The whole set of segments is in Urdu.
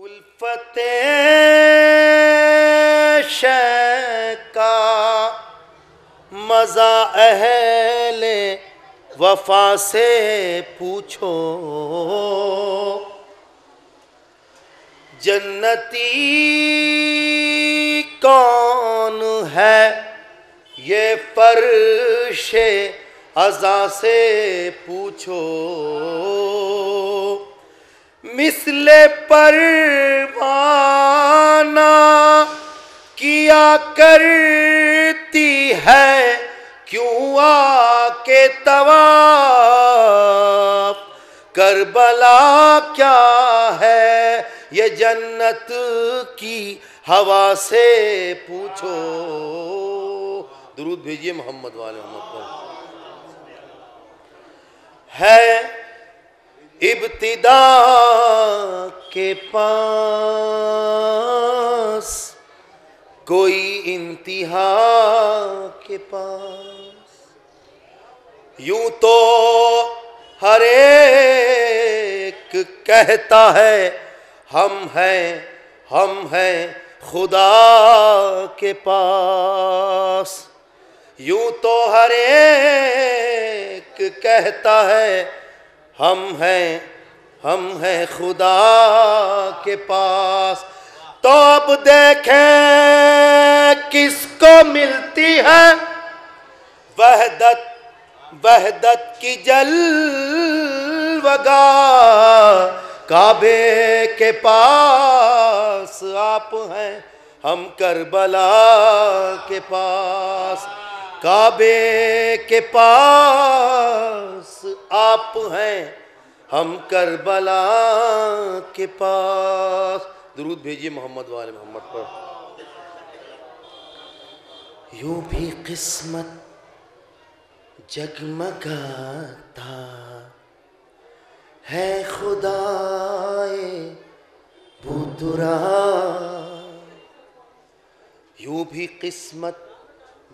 الفت شیخ کا مزہ اہل وفا سے پوچھو، جنتی کون ہے یہ فرش عزا سے پوچھو، مثل پروانہ کیا کرتی ہے کیوں آ کے طواف، کربلا کیا ہے یہ جنت کی ہوا سے پوچھو۔ درود بھیجئے محمد والے محمد پر۔ ہے ابتدا کے پاس کوئی انتہا کے پاس، یوں تو ہر ایک کہتا ہے ہم ہیں خدا کے پاس، یوں تو ہر ایک کہتا ہے ہم ہیں خدا کے پاس، تو اب دیکھیں کس کو ملتی ہے وحدت کی جلوگاہ، کعبے کے پاس آپ ہیں ہم کربلا کے پاس، کعبے کے پاس آپ ہیں ہم کربلا کے پاس۔ درود بھیجئے محمد والے محمد پر۔ یوں بھی قسمت جگمگاتا ہے خدائے بودرا، یوں بھی قسمت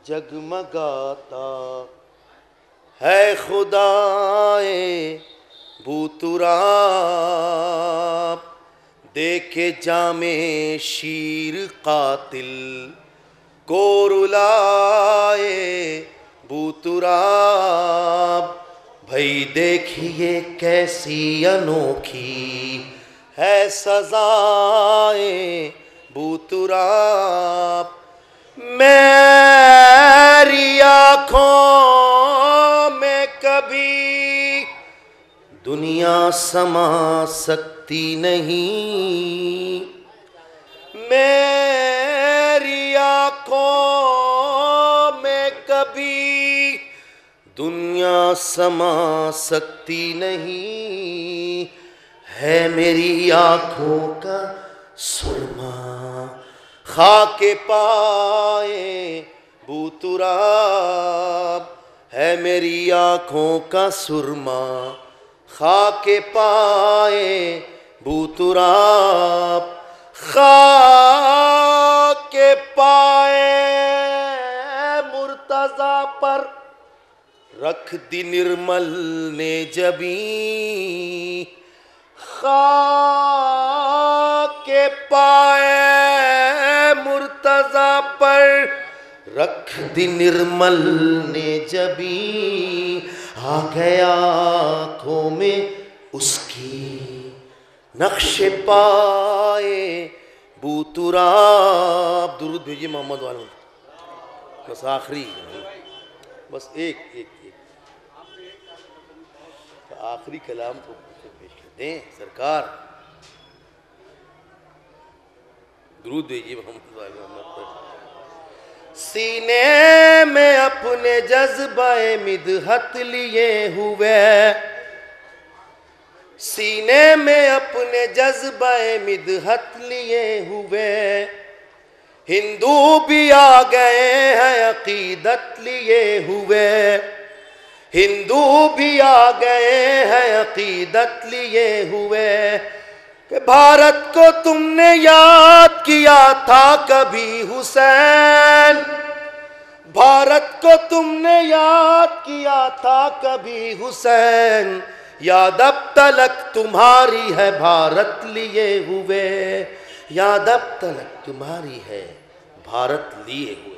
جگمگاتا ہے خدائے بوتراب، دیکھے جام شیر قاتل کو رلائے بوتراب، بھئی دیکھیے کیسی انوکھی ہے سزائے بوتراب، میری آنکھوں میں کبھی دنیا سما سکتی نہیں، میری آنکھوں میں کبھی دنیا سما سکتی نہیں، ہے میری آنکھوں کا سرما خاک پائے بوتراب، ہے میری آنکھوں کا سرما خاک پائے بوتراب، خاک پائے مرتضیٰ پر رکھ دی نرمل نے جبیں، خاک پائے مرتضیٰ پر رکھ دی نرمل نے جبیں، آ گیا آنکھوں میں اس کی نقش پائے بوتراب۔ درود بھیجئے محمد والے، بس آخری، بس ایک آخری کلام کو پیش کر دیں سرکار۔ درود بھیجئے محمد والے محمد پر۔ سینے میں اپنے جذبہ مدحت لیے ہوئے، سینے میں اپنے جذبہ مدحت لیے ہوئے، ہندو بھی آ گئے ہیں عقیدت لیے ہوئے، ہندو بھی آ گئے ہیں عقیدت لیے ہوئے، کہ بھارت کو تم نے یاد کیا تھا کبھی حسین، بھارت کو تم نے یاد کیا تھا کبھی حسین، یاد اب تلک تمہاری ہے بھارت لیے ہوئے، یاد اب تلک تمہاری ہے بھارت لیے ہوئے۔